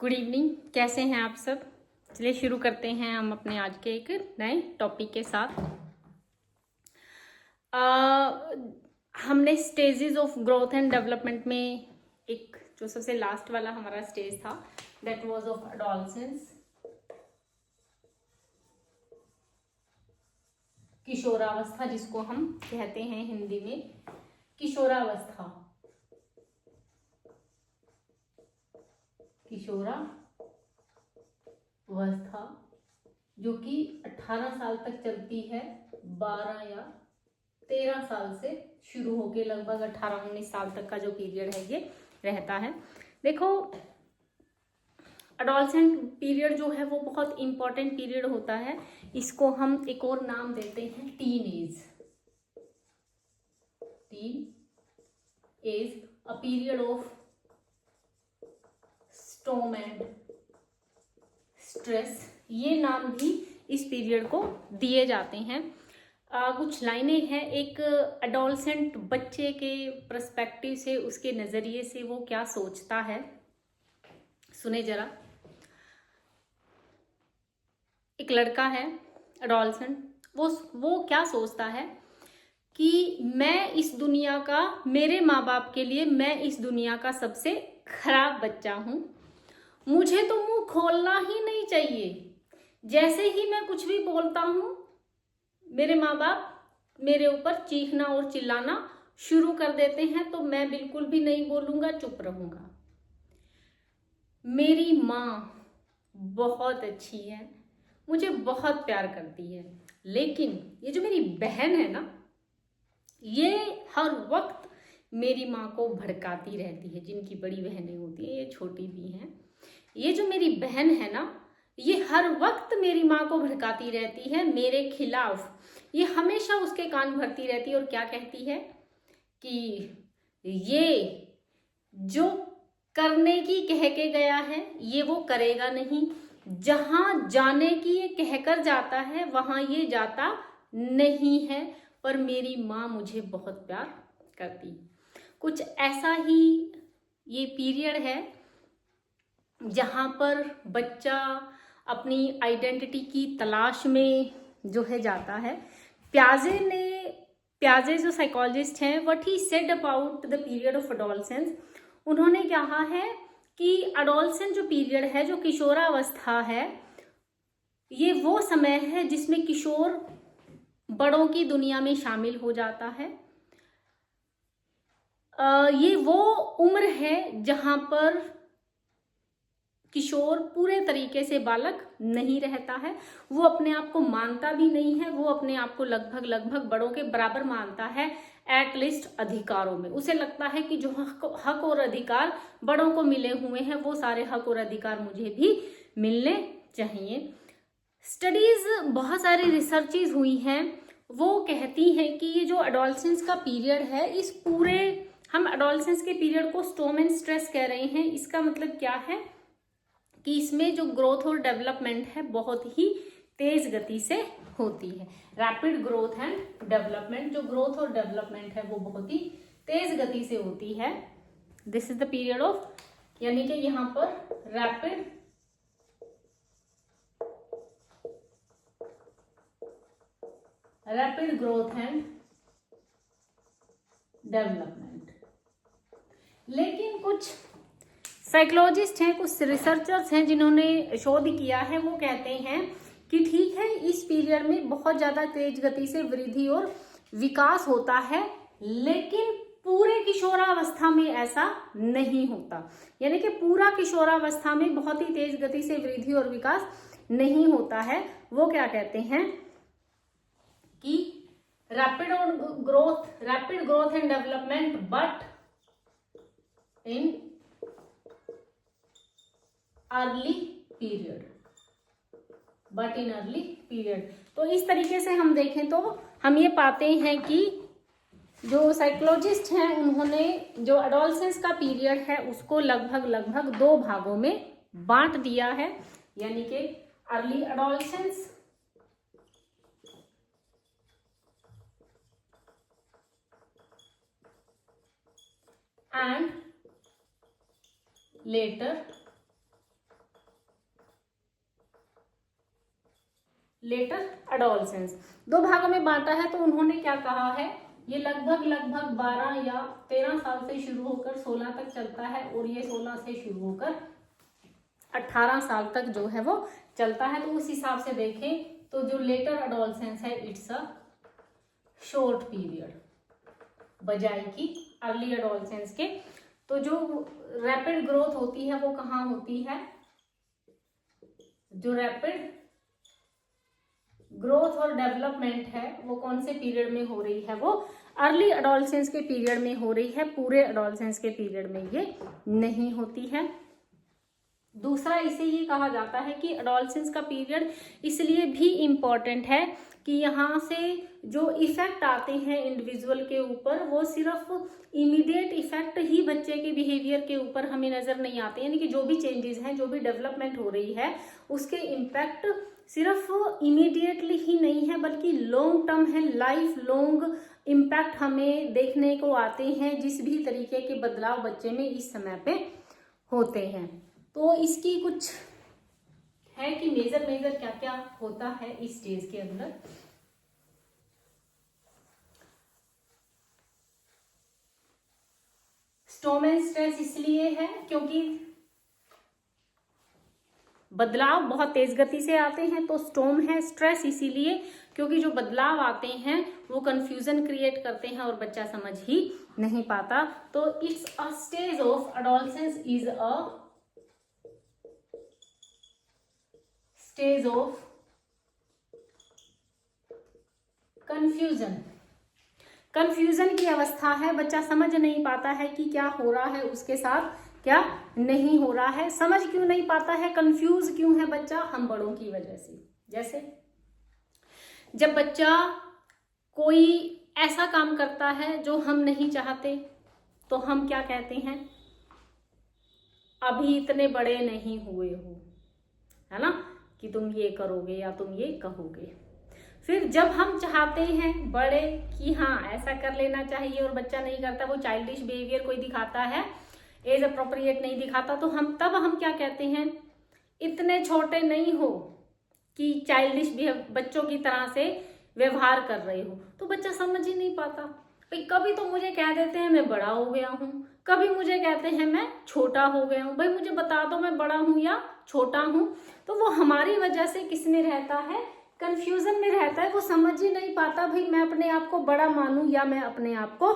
Good evening. कैसे हैं आप सब? चलिए शुरू करते हैं हम अपने आज के एक नए टॉपिक के साथ। हमने stages of growth and development में एक जो सबसे लास्ट वाला हमारा स्टेज था दैट वाज ऑफ एडोलसेंस, किशोरावस्था जिसको हम कहते हैं हिंदी में किशोरावस्था। किशोरावस्था जो कि 18 साल तक चलती है, 12 या 13 साल से शुरू होके लगभग 18-19 साल तक का जो पीरियड है ये रहता है। देखो, एडोलसेंट पीरियड जो है वो बहुत इंपॉर्टेंट पीरियड होता है। इसको हम एक और नाम देते हैं teen age. A period of storm and stress, ये नाम भी इस पीरियड को दिए जाते हैं। कुछ लाइनें हैं एक एडोलसेंट बच्चे के पर्सपेक्टिव से, उसके नजरिए से वो क्या सोचता है, सुने जरा। एक लड़का है एडोलसेंट, वो क्या सोचता है कि मैं इस दुनिया का, मेरे माँ बाप के लिए मैं इस दुनिया का सबसे खराब बच्चा हूं, मुझे तो मुंह खोलना ही नहीं चाहिए। जैसे ही मैं कुछ भी बोलता हूं मेरे माँ बाप मेरे ऊपर चीखना और चिल्लाना शुरू कर देते हैं, तो मैं बिल्कुल भी नहीं बोलूंगा, चुप रहूंगा। मेरी माँ बहुत अच्छी है, मुझे बहुत प्यार करती है, लेकिन ये जो मेरी बहन है ना, ये हर वक्त मेरी माँ को भड़काती रहती है। जिनकी बड़ी बहनें होती हैं, ये छोटी भी हैं, ये जो मेरी बहन है ना, ये हर वक्त मेरी माँ को भड़काती रहती है मेरे खिलाफ। ये हमेशा उसके कान भरती रहती है और क्या कहती है कि ये जो करने की कह के गया है ये वो करेगा नहीं, जहां जाने की ये कहकर जाता है वहां ये जाता नहीं है, पर मेरी माँ मुझे बहुत प्यार करती। कुछ ऐसा ही ये पीरियड है जहां पर बच्चा अपनी आइडेंटिटी की तलाश में जो है जाता है। प्याजे जो साइकोलॉजिस्ट हैं, what he said about the period of adolescence, उन्होंने कहा है कि एडोलसेंस जो पीरियड है, जो किशोरावस्था है, ये वो समय है जिसमें किशोर बड़ों की दुनिया में शामिल हो जाता है। ये वो उम्र है जहां पर किशोर पूरे तरीके से बालक नहीं रहता है, वो अपने आप को मानता भी नहीं है, वो अपने आप को लगभग बड़ों के बराबर मानता है। एटलीस्ट अधिकारों में उसे लगता है कि जो हक और अधिकार बड़ों को मिले हुए हैं, वो सारे हक और अधिकार मुझे भी मिलने चाहिए। स्टडीज, बहुत सारी रिसर्चेज हुई हैं, वो कहती हैं कि ये जो एडोलसेंस का पीरियड है, इस पूरे, हम एडोलसेंस के पीरियड को स्टॉर्म एंड स्ट्रेस कह रहे हैं। इसका मतलब क्या है कि इसमें जो ग्रोथ और डेवलपमेंट है बहुत ही तेज गति से होती है। रैपिड ग्रोथ एंड डेवलपमेंट, जो ग्रोथ और डेवलपमेंट है वो बहुत ही तेज गति से होती है। This is the period of, यानी कि यहां पर रैपिड ग्रोथ एंड डेवलपमेंट। लेकिन कुछ साइकोलॉजिस्ट हैं, कुछ रिसर्चर्स हैं जिन्होंने शोध किया है, वो कहते हैं कि ठीक है, इस पीरियड में बहुत ज्यादा तेज गति से वृद्धि और विकास होता है, लेकिन पूरे किशोरावस्था में ऐसा नहीं होता। यानी कि पूरा किशोरावस्था में बहुत ही तेज गति से वृद्धि और विकास नहीं होता है। वो क्या कहते हैं कि rapid growth and development but in early period. तो इस तरीके से हम देखें तो हम ये पाते हैं कि जो साइकोलॉजिस्ट हैं उन्होंने जो एडोलसेंस का पीरियड है उसको लगभग 2 भागों में बांट दिया है, यानी कि early adolescence and later later adolescence. 2 भागों में बांटा है। तो उन्होंने क्या कहा है, ये लगभग 12 या 13 साल से शुरू होकर 16 तक चलता है, और ये 16 से शुरू होकर 18 साल तक जो है वो चलता है। तो उस हिसाब से देखें तो जो लेटर एडोलसेंस है, इट्स अ शॉर्ट पीरियड बजाय कि अर्ली एडोलसेंस के। तो जो रैपिड ग्रोथ होती है वो कहाँ होती है, जो रैपिड ग्रोथ और डेवलपमेंट है वो कौन से पीरियड में हो रही है, वो अर्ली एडोलसेंस के पीरियड में हो रही है, पूरे एडोलसेंस के पीरियड में ये नहीं होती है। दूसरा, इसे ये कहा जाता है कि एडोलसेंस का पीरियड इसलिए भी इम्पॉर्टेंट है कि यहाँ से जो इफेक्ट आते हैं इंडिविजुअल के ऊपर, वो सिर्फ इमीडिएट इफेक्ट ही बच्चे के बिहेवियर के ऊपर हमें नजर नहीं आते, यानी कि जो भी चेंजेस हैं, जो भी डेवलपमेंट हो रही है, उसके इम्पैक्ट सिर्फ इमीडिएटली ही नहीं है, बल्कि लॉन्ग टर्म है, लाइफ लॉन्ग इम्पैक्ट हमें देखने को आते हैं, जिस भी तरीके के बदलाव बच्चे में इस समय पे होते हैं। तो इसकी कुछ है कि मेजर क्या क्या होता है इस स्टेज के अंदर। स्टॉर्म एंड स्ट्रेस इसलिए है क्योंकि बदलाव बहुत तेज गति से आते हैं, तो स्टॉर्म है। स्ट्रेस इसीलिए क्योंकि जो बदलाव आते हैं वो कंफ्यूजन क्रिएट करते हैं और बच्चा समझ ही नहीं पाता। तो it's a stage of adolescence is a stage of confusion की अवस्था है। बच्चा समझ नहीं पाता है कि क्या हो रहा है उसके साथ, क्या नहीं हो रहा है। समझ क्यों नहीं पाता है, कंफ्यूज क्यों है बच्चा, हम बड़ों की वजह से। जैसे जब बच्चा कोई ऐसा काम करता है जो हम नहीं चाहते, तो हम क्या कहते हैं, अभी इतने बड़े नहीं हुए हो, है ना, कि तुम ये करोगे या तुम ये कहोगे। फिर जब हम चाहते हैं बड़े कि हाँ ऐसा कर लेना चाहिए और बच्चा नहीं करता, वो चाइल्डिश बिहेवियर कोई दिखाता है, एज अप्रोप्रिएट नहीं दिखाता, तो हम क्या कहते हैं, इतने छोटे नहीं हो कि चाइल्डिश बच्चों की तरह से व्यवहार कर रहे हो। तो बच्चा समझ ही नहीं पाता। भाई कभी तो मुझे कह देते हैं मैं बड़ा हो गया हूँ, कभी मुझे कहते हैं मैं छोटा हो गया हूँ। भाई मुझे बता दो मैं बड़ा हूँ या छोटा हूँ। तो वो हमारी वजह से किस में रहता है, कंफ्यूजन में रहता है। वो समझ ही नहीं पाता भाई मैं अपने आप को बड़ा मानूं या मैं अपने आप को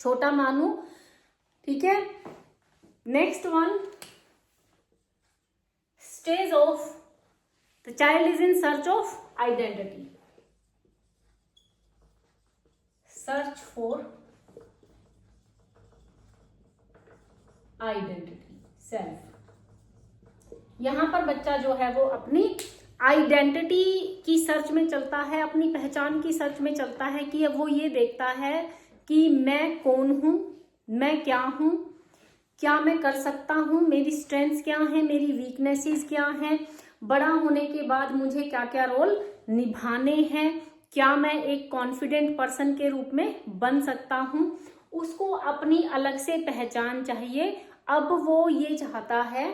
छोटा मानूं। ठीक है, next one, stage of the child is in search of identity, search for identity, self. यहां पर बच्चा जो है वो अपनी आइडेंटिटी की सर्च में चलता है, अपनी पहचान की सर्च में चलता है, कि अब वो ये देखता है कि मैं कौन हूं, मैं क्या हूं, क्या मैं कर सकता हूं, मेरी स्ट्रेंथ्स क्या हैं, मेरी वीकनेसेस क्या हैं, बड़ा होने के बाद मुझे क्या क्या रोल निभाने हैं, क्या मैं एक कॉन्फिडेंट पर्सन के रूप में बन सकता हूं। उसको अपनी अलग से पहचान चाहिए। अब वो ये चाहता है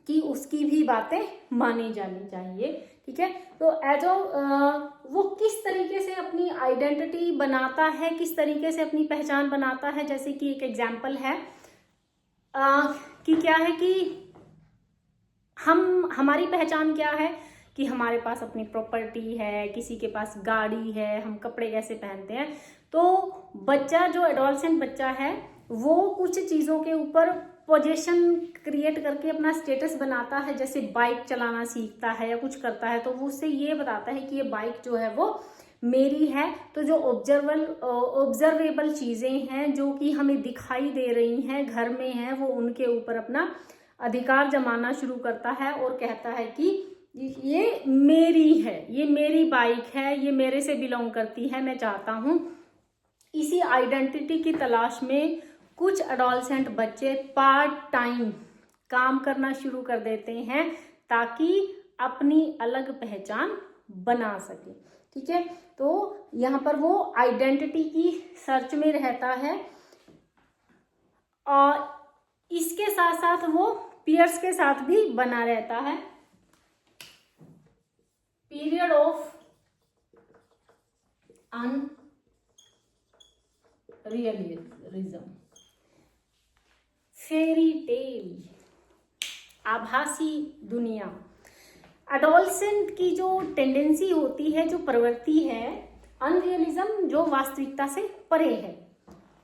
कि उसकी भी बातें मानी जानी चाहिए। ठीक है, तो एज वो किस तरीके से अपनी आइडेंटिटी बनाता है, किस तरीके से अपनी पहचान बनाता है। जैसे कि एक एग्जाम्पल है कि क्या है कि हमारी पहचान क्या है कि हमारे पास अपनी प्रॉपर्टी है, किसी के पास गाड़ी है, हम कपड़े कैसे पहनते हैं। तो बच्चा जो एडोलसेंट बच्चा है वो कुछ चीज़ों के ऊपर पोजीशन क्रिएट करके अपना स्टेटस बनाता है। जैसे बाइक चलाना सीखता है या कुछ करता है, तो वो उससे ये बताता है कि ये बाइक जो है वो मेरी है। तो जो ऑब्जर्वेबल चीज़ें हैं जो कि हमें दिखाई दे रही हैं, घर में हैं, वो उनके ऊपर अपना अधिकार जमाना शुरू करता है और कहता है कि ये मेरी है, ये मेरी बाइक है, ये मेरे से बिलोंग करती है, मैं चाहता हूँ। इसी आइडेंटिटी की तलाश में कुछ एडोलसेंट बच्चे पार्ट टाइम काम करना शुरू कर देते हैं ताकि अपनी अलग पहचान बना सके। ठीक है, तो यहाँ पर वो आइडेंटिटी की सर्च में रहता है और इसके साथ साथ वो पीयर्स के साथ भी बना रहता है। पीरियड ऑफ अनरियलिज्म, फेरी टेल, आभासी दुनिया। एडोलसेंट की जो टेंडेंसी होती है, जो प्रवृत्ति है, अनरियलिज्म जो वास्तविकता से परे है।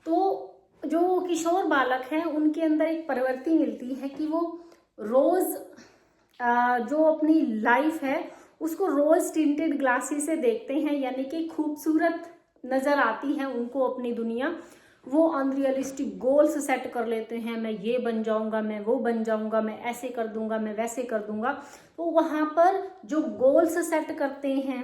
तो जो किशोर बालक हैं उनके अंदर एक प्रवृत्ति मिलती है कि वो रोज जो अपनी लाइफ है उसको रोज टिंटेड ग्लासेस से देखते हैं, यानी कि खूबसूरत नजर आती है उनको अपनी दुनिया। वो अनरियलिस्टिक गोल्स सेट कर लेते हैं, मैं ये बन जाऊंगा, मैं वो बन जाऊंगा, मैं ऐसे कर दूंगा, मैं वैसे कर दूंगा। तो वहां पर जो गोल्स सेट करते हैं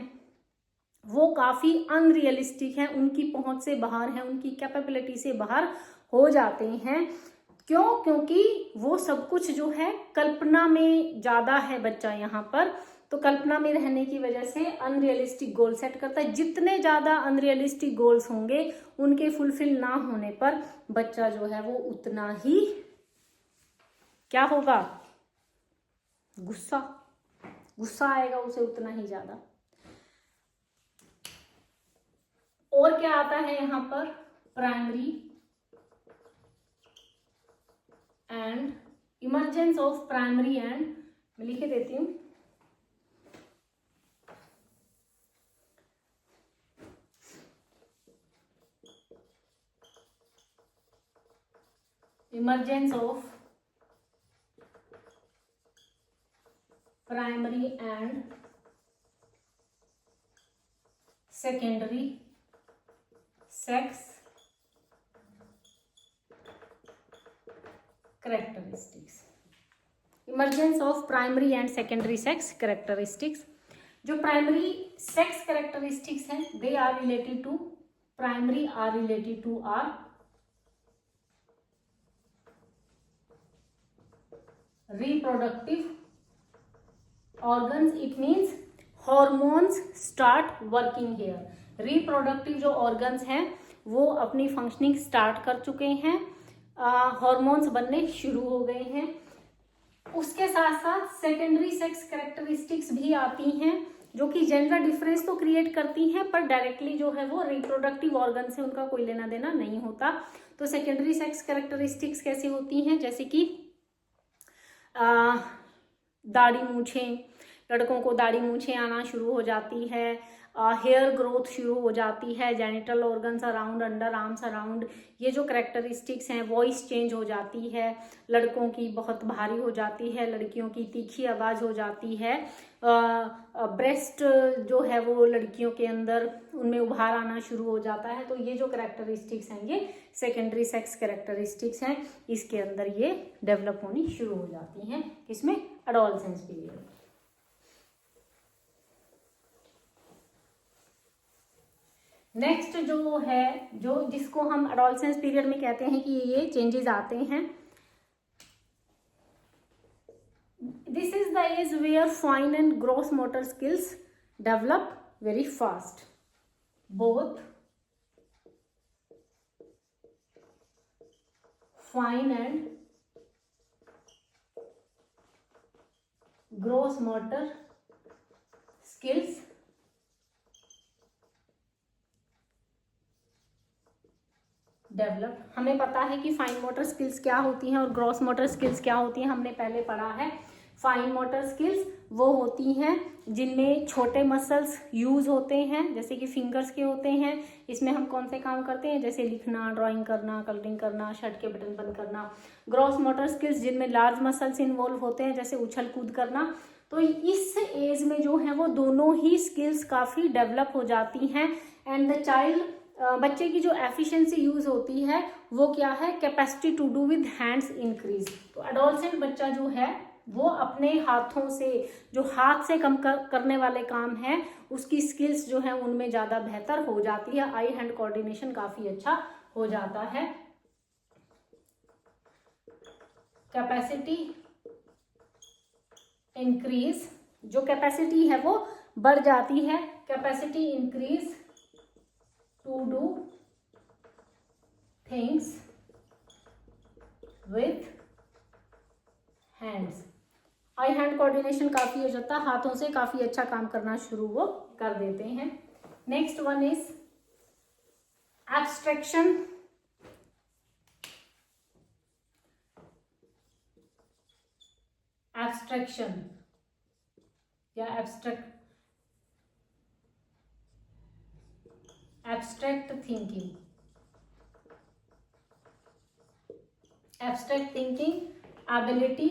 वो काफी अनरियलिस्टिक है, उनकी पहुंच से बाहर है, उनकी कैपेबिलिटी से बाहर हो जाते हैं। क्यों? क्योंकि वो सब कुछ जो है कल्पना में ज्यादा है बच्चा यहाँ पर। तो कल्पना में रहने की वजह से अनरियलिस्टिक गोल सेट करता है। जितने ज्यादा अनरियलिस्टिक गोल्स होंगे उनके फुलफिल ना होने पर बच्चा जो है वो उतना ही क्या होगा, गुस्सा आएगा उसे उतना ही ज्यादा। और क्या आता है यहाँ पर, primary and emergence of primary and, मैं लिखे देती हूं, emergence of primary and secondary sex characteristics. Emergence of primary and secondary sex characteristics. जो प्राइमरी सेक्स कैरेक्टरिस्टिक्स हैं they are related to, primary are related to are reproductive organs, it means hormones start working here। reproductive जो organs हैं वो अपनी functioning start कर चुके हैं, hormones बनने शुरू हो गए हैं। उसके साथ साथ सेकेंडरी सेक्स कैरेक्टरिस्टिक्स भी आती हैं जो कि जेंडर डिफरेंस तो क्रिएट करती हैं पर डायरेक्टली जो है वो रिप्रोडक्टिव ऑर्गन से उनका कोई लेना देना नहीं होता। तो सेकेंडरी सेक्स कैरेक्टरिस्टिक्स कैसी होती हैं, जैसे कि दाढ़ी मूछें, लड़कों को दाढ़ी मूछें आना शुरू हो जाती है, हेयर ग्रोथ शुरू हो जाती है, genital organs around, under arms around, ये जो कैरेक्टरिस्टिक्स हैं, वॉइस चेंज हो जाती है, लड़कों की बहुत भारी हो जाती है, लड़कियों की तीखी आवाज़ हो जाती है, ब्रेस्ट जो है वो लड़कियों के अंदर उनमें उभार आना शुरू हो जाता है। तो ये जो कैरेक्टरिस्टिक्स हैं ये सेकेंडरी सेक्स कैरेक्टरिस्टिक्स हैं, इसके अंदर ये डेवलप होनी शुरू हो जाती हैं। किसमें? Adolescence period. नेक्स्ट जो है, जो जिसको हम एडोलसेंस पीरियड में कहते हैं कि ये चेंजेस आते हैं, this is the age where fine and gross motor skills develop very fast. Both fine and gross motor skills develop. हमें पता है कि फाइन मोटर स्किल्स क्या होती हैं और ग्रॉस मोटर स्किल्स क्या होती हैं, हमने पहले पढ़ा है। फाइन मोटर स्किल्स वो होती हैं जिनमें छोटे मसल्स यूज होते हैं, जैसे कि फिंगर्स के होते हैं। इसमें हम कौन से काम करते हैं, जैसे लिखना, ड्राइंग करना, कलरिंग करना, शर्ट के बटन बंद करना। ग्रॉस मोटर स्किल्स जिनमें लार्ज मसल्स इन्वॉल्व होते हैं, जैसे उछल कूद करना। तो इस एज में जो है वो दोनों ही स्किल्स काफ़ी डेवलप हो जाती हैं। एंड द चाइल्ड, बच्चे की जो एफिशिएंसी यूज होती है वो क्या है, capacity to do with hands increase. तो एडोलसेंट बच्चा जो है वो अपने हाथों से, जो हाथ से कम करने वाले काम है, उसकी स्किल्स जो है उनमें ज़्यादा बेहतर हो जाती है। आई हैंड कोऑर्डिनेशन काफ़ी अच्छा हो जाता है। कैपेसिटी इंक्रीज, जो कैपेसिटी है वो बढ़ जाती है। Capacity increase to do things with hands। I hand coordination काफ़ी हो जाता है, हाथों से काफ़ी अच्छा काम करना शुरू वो कर देते हैं। Next one is abstraction. Abstraction या abstract thinking. Abstract thinking ability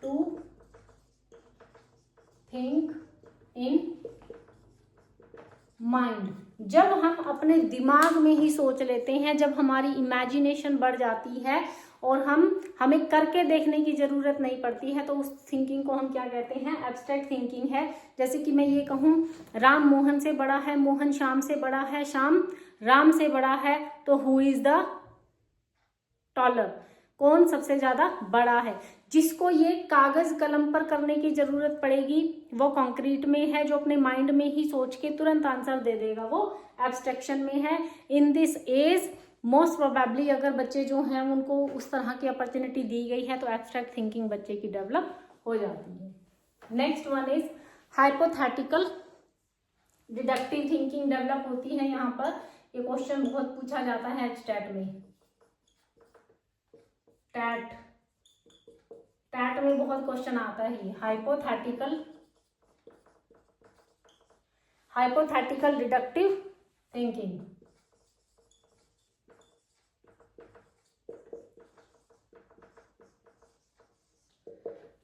to think in mind. जब हम अपने दिमाग में ही सोच लेते हैं, जब हमारी इमेजिनेशन बढ़ जाती है और हमें करके देखने की जरूरत नहीं पड़ती है, तो उस थिंकिंग को हम क्या कहते हैं? एब्स्ट्रैक्ट थिंकिंग है। जैसे कि मैं ये कहूँ, राम मोहन से बड़ा है, मोहन श्याम से बड़ा है, श्याम राम से बड़ा है, तो हु इज द टॉलर? कौन सबसे ज्यादा बड़ा है? जिसको ये कागज कलम पर करने की जरूरत पड़ेगी वो कंक्रीट में है, जो अपने माइंड में ही सोच के तुरंत आंसर दे देगा वो एब्स्ट्रैक्शन में है। In this age most probably अगर बच्चे जो हैं उनको उस तरह की अपॉर्चुनिटी दी गई है तो एब्स्ट्रैक्ट थिंकिंग बच्चे की डेवलप हो जाती है। Next one is hypothetical deductive thinking develop होती है। यहाँ पर ये क्वेश्चन बहुत पूछा जाता है स्टैट में। टैट में बहुत क्वेश्चन आता है। Hypothetical deductive thinking.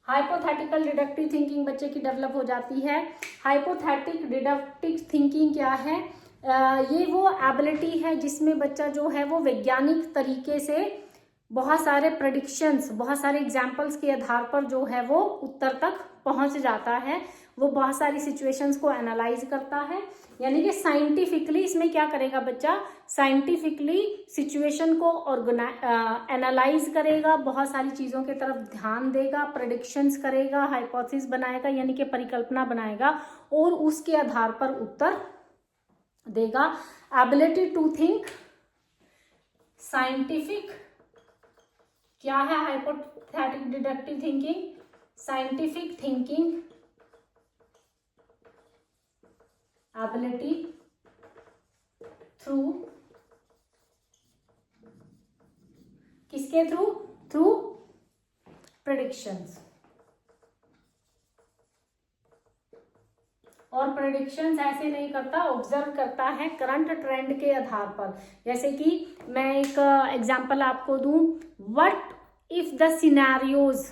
Hypothetical deductive thinking बच्चे की डेवलप हो जाती है। हाइपोथेटिक डिडक्टिव थिंकिंग क्या है? ये वो एबिलिटी है जिसमें बच्चा जो है वो वैज्ञानिक तरीके से बहुत सारे प्रेडिक्शंस, बहुत सारे एग्जाम्पल्स के आधार पर जो है वो उत्तर तक पहुंच जाता है। वो बहुत सारी सिचुएशंस को एनालाइज करता है, यानी कि साइंटिफिकली इसमें क्या करेगा बच्चा? साइंटिफिकली सिचुएशन को एनालाइज करेगा, बहुत सारी चीज़ों की तरफ ध्यान देगा, प्रेडिक्शंस करेगा, हाइपोथेसिस बनाएगा यानी कि परिकल्पना बनाएगा और उसके आधार पर उत्तर देगा। एबिलिटी टू थिंक साइंटिफिक क्या है? Hypothetic deductive thinking scientific thinking ability through किसके थ्रू प्रेडिक्शंस। और प्रेडिक्शंस ऐसे नहीं करता, ऑब्जर्व करता है करंट ट्रेंड के आधार पर। जैसे कि मैं एक एग्जांपल आपको दूं, व्हाट इफ द सिनेरियोज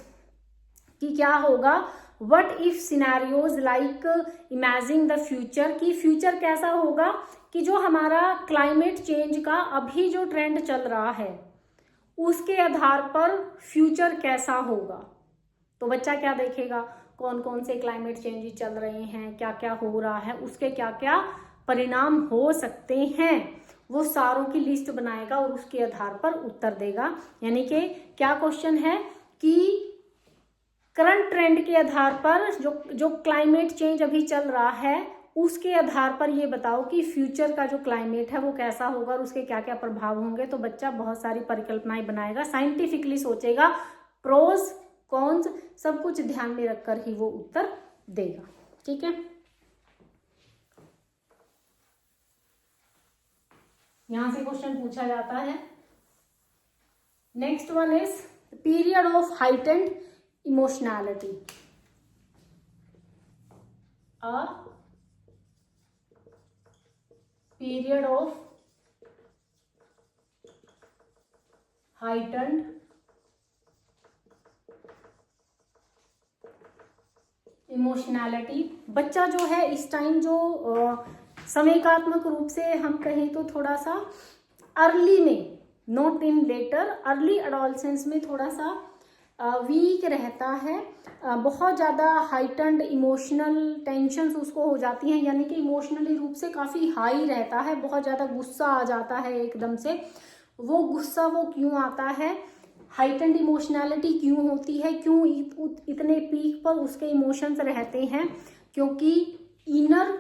कि क्या होगा? What if scenarios like imagine the future, कि फ्यूचर कैसा होगा, कि जो हमारा क्लाइमेट चेंज का अभी जो ट्रेंड चल रहा है उसके आधार पर फ्यूचर कैसा होगा। तो बच्चा क्या देखेगा? कौन कौन से क्लाइमेट चेंजेस चल रहे हैं, क्या क्या हो रहा है, उसके क्या क्या परिणाम हो सकते हैं, वो सारों की लिस्ट बनाएगा और उसके आधार पर उत्तर देगा। यानी कि क्या क्वेश्चन है कि करंट ट्रेंड के आधार पर जो क्लाइमेट चेंज अभी चल रहा है उसके आधार पर ये बताओ कि फ्यूचर का जो क्लाइमेट है वो कैसा होगा और उसके क्या क्या प्रभाव होंगे। तो बच्चा बहुत सारी परिकल्पनाएं बनाएगा, साइंटिफिकली सोचेगा, प्रोज कॉन्स सब कुछ ध्यान में रखकर ही वो उत्तर देगा। ठीक है, यहां से क्वेश्चन पूछा जाता है। Next one is period of heightened emotionality. A period of heightened emotionality. बच्चा जो है इस टाइम जो संवेगात्मक रूप से हम कहें तो थोड़ा सा अर्ली में, not in later, early adolescence में थोड़ा सा वीक रहता है। बहुत ज़्यादा हाइटेंड इमोशनल टेंशन्स उसको हो जाती हैं, यानी कि इमोशनली रूप से काफ़ी हाई रहता है, बहुत ज़्यादा गुस्सा आ जाता है एकदम से। वो गुस्सा वो क्यों आता है, हाइटेंड इमोशनैलिटी क्यों होती है, क्यों इतने पीक पर उसके इमोशंस रहते हैं? क्योंकि इनर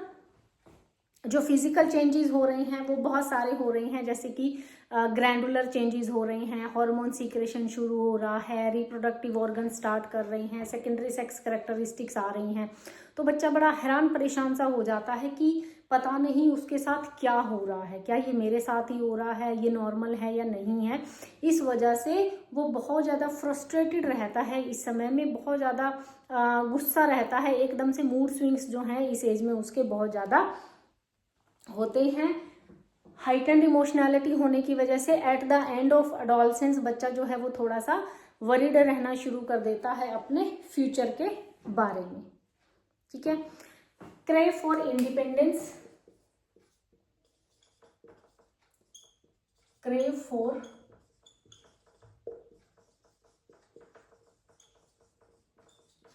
जो फिजिकल चेंजेस हो रहे हैं वो बहुत सारे हो रहे हैं, जैसे कि ग्रैंडुलर चेंजेस हो रहे हैं, हार्मोन सीक्रेशन शुरू हो रहा है, रिप्रोडक्टिव ऑर्गन स्टार्ट कर रहे हैं, सेकेंडरी सेक्स कैरेक्टरिस्टिक्स आ रही हैं, तो बच्चा बड़ा हैरान परेशान सा हो जाता है कि पता नहीं उसके साथ क्या हो रहा है, क्या ये मेरे साथ ही हो रहा है, ये नॉर्मल है या नहीं है। इस वजह से वो बहुत ज़्यादा फ्रस्ट्रेटेड रहता है, इस समय में बहुत ज़्यादा गुस्सा रहता है, एकदम से मूड स्विंग्स जो हैं इस एज में उसके बहुत ज़्यादा होते हैं। हाइटेंड इमोशनैलिटी होने की वजह से at the end of adolescence बच्चा जो है वो थोड़ा सा वरीड रहना शुरू कर देता है अपने फ्यूचर के बारे में। ठीक है। Crave for independence, crave for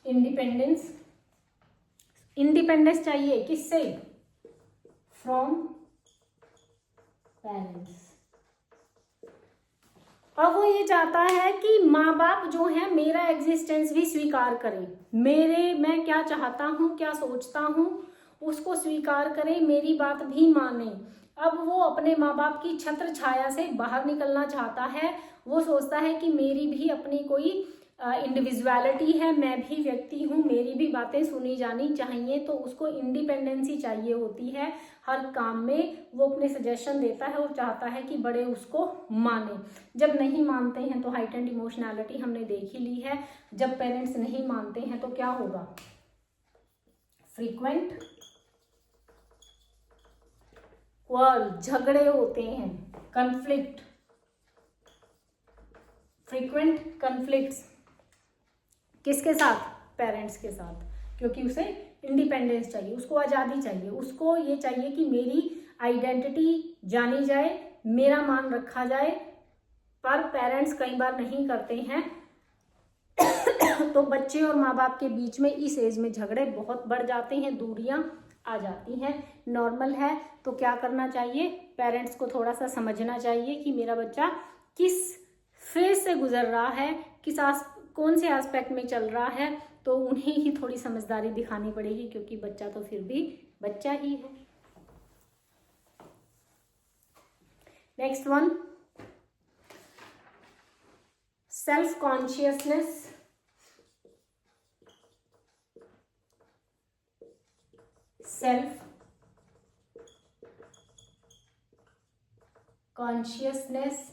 independence, independence चाहिए किससे? From parents. अब वो ये चाहता है कि माँ बाप जो है मेरा एग्जिस्टेंस भी स्वीकार करें, मैं क्या चाहता हूँ, क्या सोचता हूँ उसको स्वीकार करें, मेरी बात भी माने। अब वो अपने माँ बाप की छत्र छाया से बाहर निकलना चाहता है। वो सोचता है कि मेरी भी अपनी कोई इंडिविजुअलिटी है, मैं भी व्यक्ति हूँ, मेरी भी बातें सुनी जानी चाहिए। तो उसको इंडिपेंडेंसी चाहिए होती है, हर काम में वो अपने सजेशन देता है और चाहता है कि बड़े उसको माने। जब नहीं मानते हैं तो हाइटेंड इमोशनैलिटी हमने देख ही ली है। जब पेरेंट्स नहीं मानते हैं तो क्या होगा? फ्रीक्वेंट क्वार्रल, झगड़े होते हैं, कन्फ्लिक्ट, फ्रीक्वेंट कन्फ्लिक्ट्स किसके साथ? पेरेंट्स के साथ, क्योंकि उसे इंडिपेंडेंस चाहिए, उसको आज़ादी चाहिए, उसको ये चाहिए कि मेरी आइडेंटिटी जानी जाए, मेरा मान रखा जाए। पर पेरेंट्स कई बार नहीं करते हैं तो बच्चे और माँ बाप के बीच में इस एज में झगड़े बहुत बढ़ जाते हैं, दूरियां आ जाती हैं। नॉर्मल है। तो क्या करना चाहिए? पेरेंट्स को थोड़ा सा समझना चाहिए कि मेरा बच्चा किस फेज से गुजर रहा है, कौन से एस्पेक्ट में चल रहा है, तो उन्हें ही थोड़ी समझदारी दिखानी पड़ेगी, क्योंकि बच्चा तो फिर भी बच्चा ही है। Next one, self consciousness, self consciousness.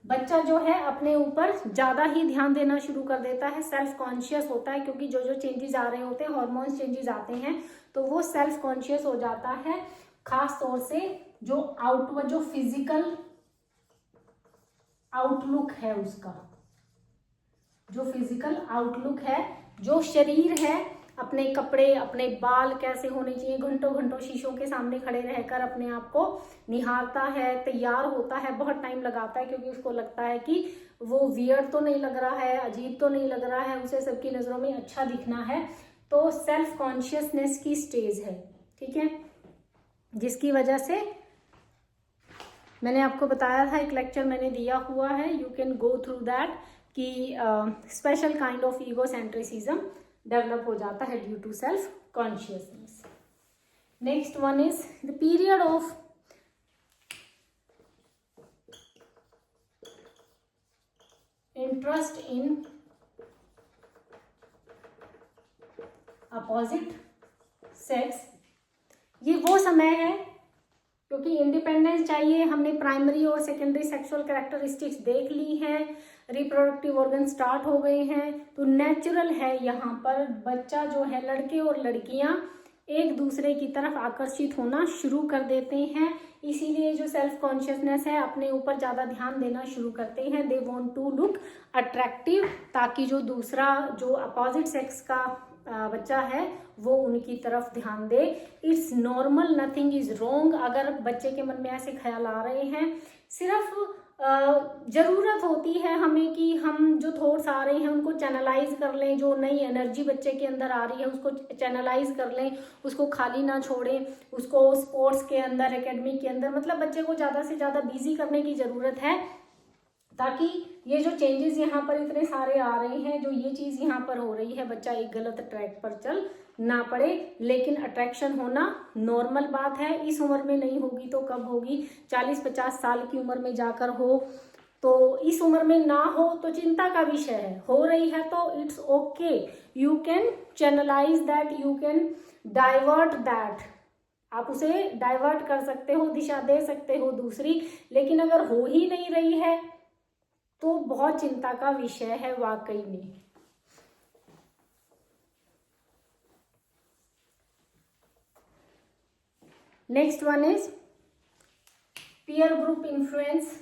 बच्चा जो है अपने ऊपर ज़्यादा ही ध्यान देना शुरू कर देता है, सेल्फ कॉन्शियस होता है, क्योंकि जो जो चेंजेस आ रहे होते हैं, हार्मोन्स चेंजेस आते हैं, तो वो सेल्फ कॉन्शियस हो जाता है। खास तौर से जो फिजिकल आउटलुक है उसका, जो फिजिकल आउटलुक है, जो शरीर है, अपने कपड़े, अपने बाल कैसे होने चाहिए, घंटों घंटों शीशों के सामने खड़े रहकर अपने आप को निहारता है, तैयार होता है, बहुत टाइम लगाता है, क्योंकि उसको लगता है कि वो वियर्ड तो नहीं लग रहा है, अजीब तो नहीं लग रहा है, उसे सबकी नज़रों में अच्छा दिखना है। तो सेल्फ कॉन्शियसनेस की स्टेज है। ठीक है। जिसकी वजह से मैंने आपको बताया था, एक लेक्चर मैंने दिया हुआ है, you can go through that, कि special kind of egocentrism develop हो जाता है due to self consciousness. Next one is the period of interest in opposite sex. ये वो समय है, क्योंकि इंडिपेंडेंस चाहिए, हमने प्राइमरी और सेकेंडरी सेक्सुअल कैरेक्टरिस्टिक्स देख ली हैं, रिप्रोडक्टिव ऑर्गन स्टार्ट हो गए हैं, तो नेचुरल है यहाँ पर बच्चा जो है, लड़के और लड़कियाँ एक दूसरे की तरफ आकर्षित होना शुरू कर देते हैं। इसीलिए जो सेल्फ कॉन्शियसनेस है, अपने ऊपर ज़्यादा ध्यान देना शुरू करते हैं। They want to look attractive, ताकि जो दूसरा जो अपोजिट सेक्स का बच्चा है वो उनकी तरफ ध्यान दे। It's normal, nothing is wrong. अगर बच्चे के मन में ऐसे ख्याल आ रहे हैं, सिर्फ ज़रूरत होती है हमें कि हम जो थॉट्स आ रहे हैं उनको चैनलाइज कर लें, जो नई एनर्जी बच्चे के अंदर आ रही है उसको चैनलाइज कर लें, उसको खाली ना छोड़ें, उसको स्पोर्ट्स के अंदर, एकेडमी के अंदर, मतलब बच्चे को ज़्यादा से ज़्यादा बिजी करने की ज़रूरत है, ताकि ये जो चेंजेस यहाँ पर इतने सारे आ रहे हैं, जो ये चीज़ यहाँ पर हो रही है, बच्चा एक गलत ट्रैक पर चल ना पड़े। लेकिन अट्रैक्शन होना नॉर्मल बात है, इस उम्र में नहीं होगी तो कब होगी, 40-50 साल की उम्र में जाकर हो, तो इस उम्र में ना हो तो चिंता का विषय है। हो रही है तो it's okay, you can channelize that, you can divert that, आप उसे डाइवर्ट कर सकते हो, दिशा दे सकते हो दूसरी। लेकिन अगर हो ही नहीं रही है तो बहुत चिंता का विषय है वाकई में। Next one is peer group influence.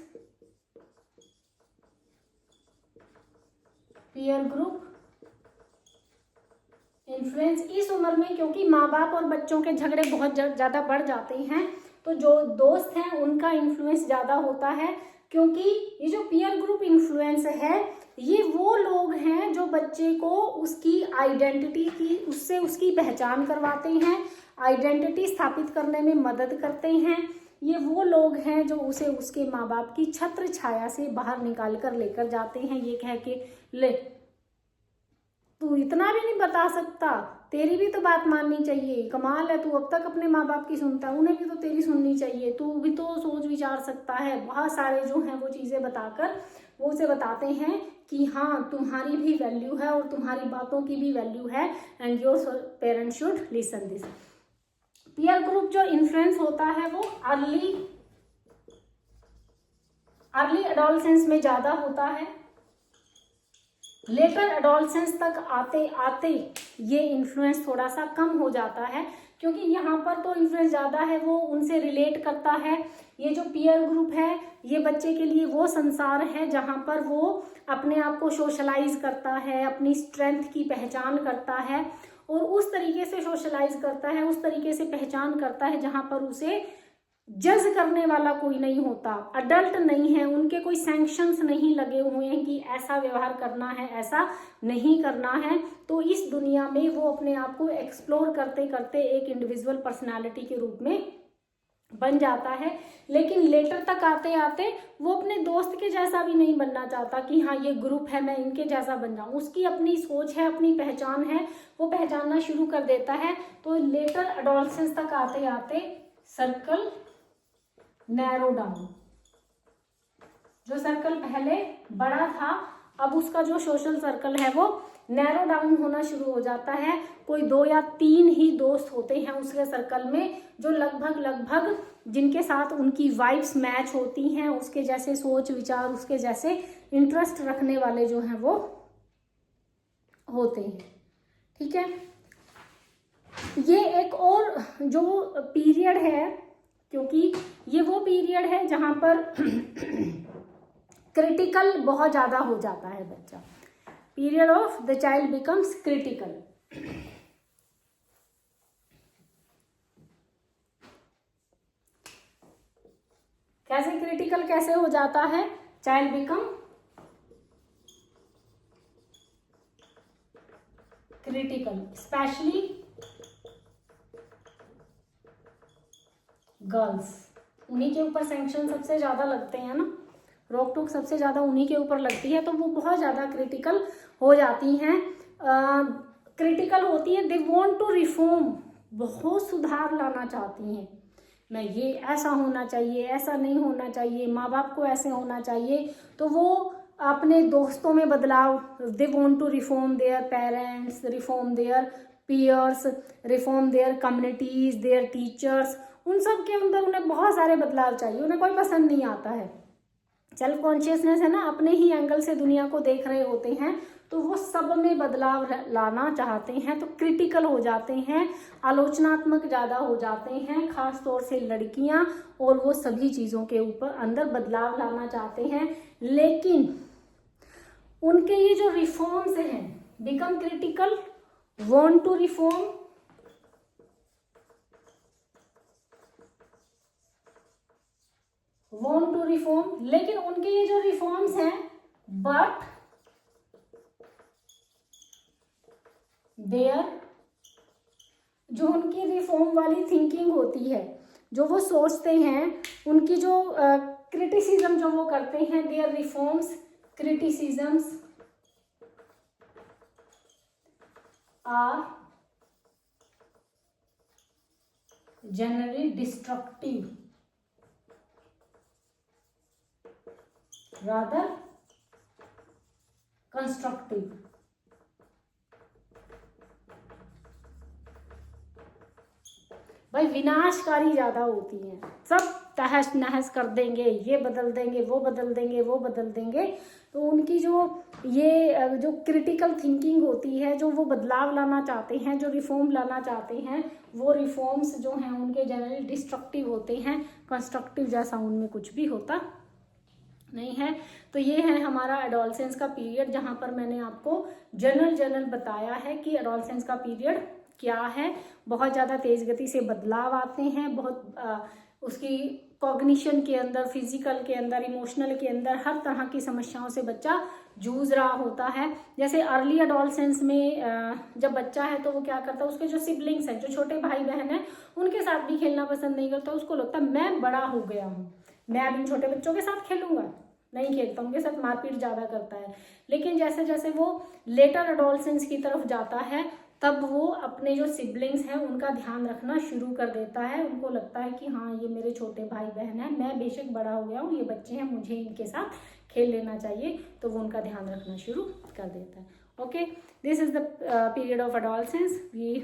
Peer group influence इस उम्र में, क्योंकि माँ बाप और बच्चों के झगड़े बहुत ज़्यादा बढ़ जाते हैं, तो जो दोस्त हैं उनका इन्फ्लुएंस ज़्यादा होता है। क्योंकि ये जो पीयर ग्रुप इन्फ्लुएंस है, ये वो लोग हैं जो बच्चे को उसकी आइडेंटिटी की, उससे उसकी पहचान करवाते हैं, आइडेंटिटी स्थापित करने में मदद करते हैं। ये वो लोग हैं जो उसे उसके माँ बाप की छत्र छाया से बाहर निकाल कर लेकर जाते हैं, ये कह के ले तू इतना भी नहीं बता सकता, तेरी भी तो बात माननी चाहिए, कमाल है तू अब तक अपने माँ बाप की सुनता है, उन्हें भी तो तेरी सुननी चाहिए, तू भी तो सोच विचार सकता है। बहुत सारे जो हैं वो चीज़ें बताकर वो उसे बताते हैं कि हाँ तुम्हारी भी वैल्यू है और तुम्हारी बातों की भी वैल्यू है, and your parents should listen this. Peer group जो इन्फ्लुएंस होता है वो अर्ली एडोलसेंस में ज़्यादा होता है। लेटर एडोलसेंस तक आते आते ये इन्फ्लुएंस थोड़ा सा कम हो जाता है, क्योंकि यहाँ पर तो इन्फ्लुएंस ज़्यादा है, वो उनसे रिलेट करता है। ये जो पीयर ग्रुप है ये बच्चे के लिए वो संसार है जहाँ पर वो अपने आप को सोशलाइज करता है, अपनी स्ट्रेंथ की पहचान करता है और उस तरीके से सोशलाइज करता है, उस तरीके से पहचान करता है जहाँ पर उसे जज करने वाला कोई नहीं होता, अडल्ट नहीं है, उनके कोई सैंक्शंस नहीं लगे हुए हैं कि ऐसा व्यवहार करना है, ऐसा नहीं करना है। तो इस दुनिया में वो अपने आप को एक्सप्लोर करते करते एक इंडिविजुअल पर्सनालिटी के रूप में बन जाता है। लेकिन लेटर तक आते आते वो अपने दोस्त के जैसा भी नहीं बनना चाहता कि हाँ ये ग्रुप है मैं इनके जैसा बन जाऊं, उसकी अपनी सोच है, अपनी पहचान है, वो पहचानना शुरू कर देता है। तो लेटर एडोलसेंस तक आते आते सर्कल नैरो डाउन, जो सर्कल पहले बड़ा था अब उसका जो सोशल सर्कल है वो नैरो डाउन होना शुरू हो जाता है। कोई 2 या 3 ही दोस्त होते हैं उसके सर्कल में जो लगभग जिनके साथ उनकी वाइब्स मैच होती हैं, उसके जैसे सोच विचार, उसके जैसे इंटरेस्ट रखने वाले जो हैं वो होते हैं। ठीक है, ये एक और जो पीरियड है, क्योंकि ये वो पीरियड है जहां पर क्रिटिकल बहुत ज़्यादा हो जाता है बच्चा। Period of the child becomes critical. कैसे क्रिटिकल कैसे हो जाता है? Child become critical, specially girls. उन्हीं के ऊपर सैंक्शन सबसे ज़्यादा लगते हैं ना, रोक टोक सबसे ज़्यादा उन्हीं के ऊपर लगती है, तो वो बहुत ज़्यादा क्रिटिकल हो जाती हैं। क्रिटिकल होती है, दे वांट टू रिफॉर्म, बहुत सुधार लाना चाहती हैं। मैं ये ऐसा होना चाहिए, ऐसा नहीं होना चाहिए, माँ बाप को ऐसे होना चाहिए। तो वो अपने दोस्तों में बदलाव, they want to reform their parents, reform their peers, reform their communities, their teachers, उन सब के अंदर उन्हें बहुत सारे बदलाव चाहिए। उन्हें कोई पसंद नहीं आता है, सेल्फ कॉन्शियसनेस है ना, अपने ही एंगल से दुनिया को देख रहे होते हैं, तो वो सब में बदलाव लाना चाहते हैं, तो क्रिटिकल हो जाते हैं, आलोचनात्मक ज़्यादा हो जाते हैं, खास तौर से लड़कियां, और वो सभी चीज़ों के ऊपर अंदर बदलाव लाना चाहते हैं। लेकिन उनके ये जो रिफॉर्म्स हैं, become critical, want to reform, want to reform, लेकिन उनके ये जो रिफॉर्म्स हैं, बट देयर, जो उनकी रिफॉर्म वाली थिंकिंग होती है, जो वो सोचते हैं, उनकी जो क्रिटिसिज्म जो वो करते हैं, their reforms criticisms are generally destructive rather constructive. भाई विनाशकारी ज़्यादा होती हैं, सब तहस नहस कर देंगे, ये बदल देंगे, वो बदल देंगे, वो बदल देंगे। तो उनकी जो क्रिटिकल थिंकिंग होती है, जो वो बदलाव लाना चाहते हैं, जो रिफॉर्म लाना चाहते हैं, वो रिफॉर्म्स जो हैं उनके जनरली डिस्ट्रक्टिव होते हैं। कंस्ट्रक्टिव जैसा उनमें कुछ भी होता नहीं है। तो ये है हमारा एडोलसेंस का पीरियड, जहाँ पर मैंने आपको जनरल बताया है कि एडोलसेंस का पीरियड क्या है। बहुत ज़्यादा तेज़ गति से बदलाव आते हैं, बहुत उसकी कॉग्निशन के अंदर, फिजिकल के अंदर, इमोशनल के अंदर हर तरह की समस्याओं से बच्चा जूझ रहा होता है। जैसे अर्ली एडोलसेंस में जब बच्चा है तो वो क्या करता है, उसके जो सिबलिंग्स हैं, जो छोटे भाई बहन हैं, उनके साथ भी खेलना पसंद नहीं करता। उसको लगता है मैं बड़ा हो गया हूँ, मैं अब इन छोटे बच्चों के साथ खेलूंगा, नहीं खेलता, उनके साथ मारपीट ज़्यादा करता है। लेकिन जैसे जैसे वो लेटर एडोलसेंस की तरफ जाता है, तब वो अपने जो सिबलिंग्स हैं उनका ध्यान रखना शुरू कर देता है। उनको लगता है कि हाँ, ये मेरे छोटे भाई बहन हैं, मैं बेशक बड़ा हो गया हूँ, ये बच्चे हैं, मुझे इनके साथ खेल लेना चाहिए। तो वो उनका ध्यान रखना शुरू कर देता है। Okay, this is the period of adolescence, we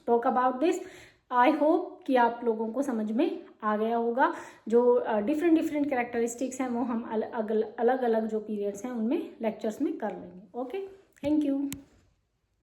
talk about this. I hope कि आप लोगों को समझ में आ गया होगा। जो डिफरेंट कैरेक्टरिस्टिक्स हैं वो हम अलग अलग जो पीरियड्स हैं उनमें लेक्चर्स में कर लेंगे। Okay, thank you.